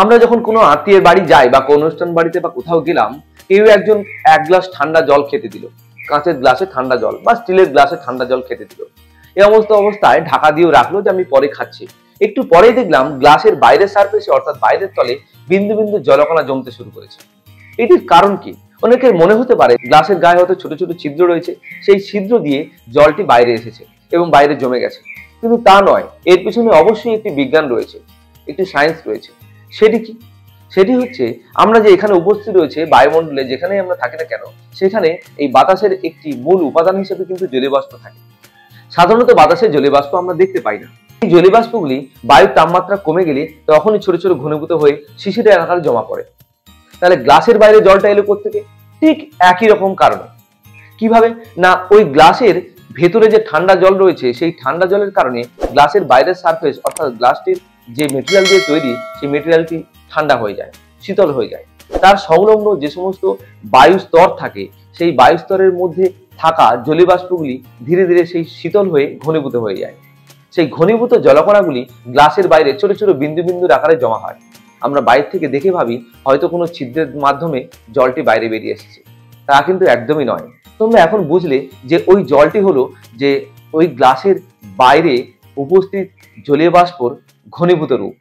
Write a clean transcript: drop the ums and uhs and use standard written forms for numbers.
আমরা যখন কোনো আত্মীয়ের বাড়ি যাই বা কোনো অনুষ্ঠান বাড়িতে বা কোথাও গেলাম, কেউ একজন এক গ্লাস ঠান্ডা জল খেতে দিল, কাঁচের গ্লাসে ঠান্ডা জল বা স্টিলের গ্লাসে ঠান্ডা জল খেতে দিল। এই অবস্থায় ঢাকা দিয়েও রাখলো যে আমি পরে খাচ্ছি। একটু পরেই দেখলাম গ্লাসের বাইরের সারফেসে অর্থাৎ বাইরের তলে বিন্দু বিন্দু জলকণা জমতে শুরু করেছে। এটির কারণ কি? অনেকের মনে হতে পারে গ্লাসের গায়ে হয়তো ছোট ছোট ছিদ্র রয়েছে, সেই ছিদ্র দিয়ে জলটি বাইরে এসেছে এবং বাইরে জমে গেছে। কিন্তু তা নয়, এর পিছনে অবশ্যই একটি বিজ্ঞান রয়েছে, একটি সায়েন্স রয়েছে। সেটি কি? সেটি হচ্ছে আমরা যে এখানে উপস্থিত রয়েছে বায়ুমণ্ডলে, যেখানে আমরা থাকি না কেন, সেখানে এই বাতাসের একটি মূল উপাদান হিসেবে কিন্তু জলীয়বাষ্প থাকে। সাধারণত বাতাসের জলীয়বাষ্প আমরা দেখতে পাই না। এই জলীয়বাষ্পগুলি বায়ুর তাপমাত্রা কমে গেলে তখনই ছোট ছোট ঘনীভূত হয়ে শিশিরের আকারে জমা পড়ে। তাহলে গ্লাসের বাইরে জলটা এলো কোত্থেকে? ঠিক একই রকম কারণে। কিভাবে না, ওই গ্লাসের ভেতরে যে ঠান্ডা জল রয়েছে, সেই ঠান্ডা জলের কারণে গ্লাসের বাইরের সারফেস অর্থাৎ গ্লাসটির যে মেটেরিয়াল দিয়ে তৈরি, সেই মেটেরিয়ালটি ঠান্ডা হয়ে যায়, শীতল হয়ে যায়। তার সংলগ্ন যে সমস্ত বায়ু স্তর থাকে, সেই বায়ু স্তরের মধ্যে থাকা জলীয়বাষ্পগুলি ধীরে ধীরে সেই শীতল হয়ে ঘনীভূত হয়ে যায়। সেই ঘনীভূত জলকণাগুলি গ্লাসের বাইরে ছোট ছোট বিন্দু বিন্দুর আকারে জমা হয়। আমরা বাইরে থেকে দেখে ভাবি হয়তো কোনো ছিদ্রের মাধ্যমে জলটি বাইরে বেরিয়ে এসেছে। তা কিন্তু একদমই নয়। তোমরা এখন বুঝলে যে ওই জলটি হলো যে ওই গ্লাসের বাইরে উপস্থিত জলীয় বাষ্পর ঘনীভূত রূপ।